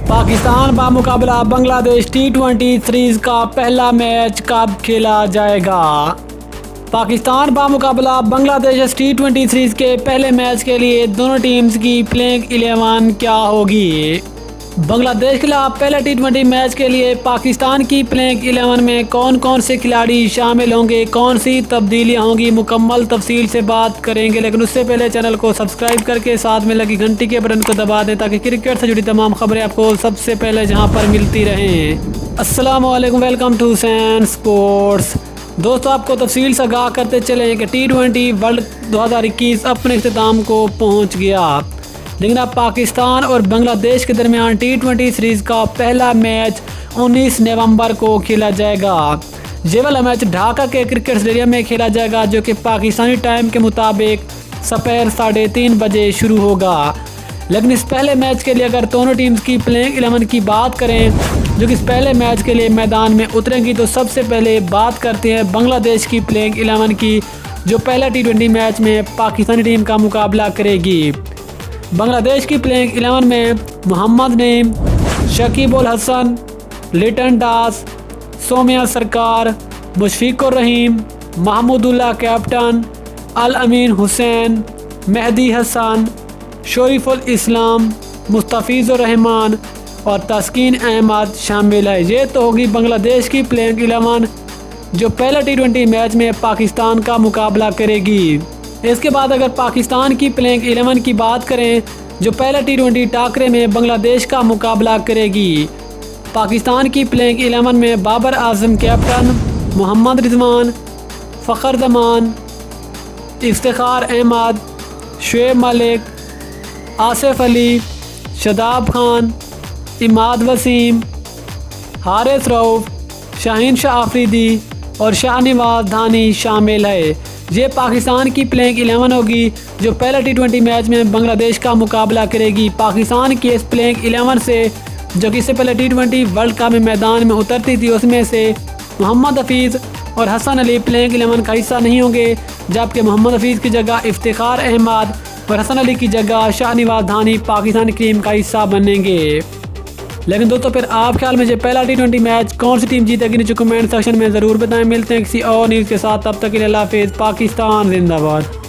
Pakistan बामुकाबला Bangladesh T20 series का पहला match कब खेला जाएगा। पाकिस्तान बामुकाबला बांग्लादेश T20 सीरीज के पहले मैच के लिए दोनों टीम्स की प्लेइंग 11 क्या होगी। बांग्लादेश के खिलाफ पहले T20 मैच के लिए पाकिस्तान की प्लेइंग 11 में कौन कौन से खिलाड़ी शामिल होंगे, कौन सी तब्दीलियां होंगी, मुकम्मल तफसील से बात करेंगे। लेकिन उससे पहले चैनल को सब्सक्राइब करके साथ में लगी घंटी के बटन को दबा दें ताकि क्रिकेट से जुड़ी तमाम खबरें आपको सबसे पहले जहां पर मिलती रहें। अस्सलाम वालेकुम, वेलकम टू हुसैन स्पोर्ट्स। दोस्तों, आपको तफसील से आगाह करते चलें कि T20 वर्ल्ड 2021 अपने इख्तिताम को पहुँच गया, लेकिन अब पाकिस्तान और बांग्लादेश के दरमियान T20 सीरीज़ का पहला मैच 19 नवंबर को खेला जाएगा। ये वाला मैच ढाका के क्रिकेट स्टेडियम में खेला जाएगा, जो कि पाकिस्तानी टाइम के मुताबिक दोपहर 3:30 बजे शुरू होगा। लेकिन इस पहले मैच के लिए अगर दोनों टीम्स की प्लेइंग 11 की बात करें जो कि इस पहले मैच के लिए मैदान में उतरेंगी, तो सबसे पहले बात करते हैं बांग्लादेश की प्लेइंग 11 की, जो पहला T20 मैच में पाकिस्तानी टीम का मुकाबला करेगी। बांग्लादेश की प्लेइंग 11 में मोहम्मद नईम, शकीब उल हसन, लिटन दास, सोम्या सरकार, मुशफिकुर रहीम, महमूदुल्लाह कैप्टन, अल अमीन हुसैन, मेहदी हसन, शरीफुल इस्लाम, मुस्तफिजुर रहमान और तस्कीन अहमद शामिल है। ये तो होगी बांग्लादेश की प्लेइंग 11 जो पहला T20 मैच में पाकिस्तान का मुकाबला करेगी। इसके बाद अगर पाकिस्तान की प्लेइंग 11 की बात करें जो पहला T20 टाकरे में बांग्लादेश का मुकाबला करेगी। पाकिस्तान की प्लेइंग 11 में बाबर आजम कैप्टन, मोहम्मद रिजवान, फ़खर जमान, इफ्तिखार अहमद, शुएब मलिक, आसिफ अली, शदाब खान, इमाद वसीम, हारिस रऊफ, शाहीन शाह आफरीदी और शाहनवाज धानी शामिल है। ये पाकिस्तान की प्लेइंग 11 होगी जो पहला T20 मैच में बांग्लादेश का मुकाबला करेगी। पाकिस्तान की इस प्लेइंग 11 से जो कि इससे पहले T20 वर्ल्ड कप में मैदान में उतरती थी, उसमें से मोहम्मद हफीज़ और हसन अली प्लेइंग 11 का हिस्सा नहीं होंगे, जबकि मोहम्मद हफीज़ की जगह इफ्तिखार अहमद और हसन अली की जगह शाहनवाज धानी पाकिस्तानी टीम का हिस्सा बनेंगे। लेकिन दोस्तों, फिर आप ख्याल में ये पहला T20 मैच कौन सी टीम जीतेगी, नीचे कमेंट सेक्शन में ज़रूर बताएं। मिलते हैं किसी और न्यूज़ के साथ, तब तक के लिए अल्लाह हाफिज़। पाकिस्तान जिंदाबाद।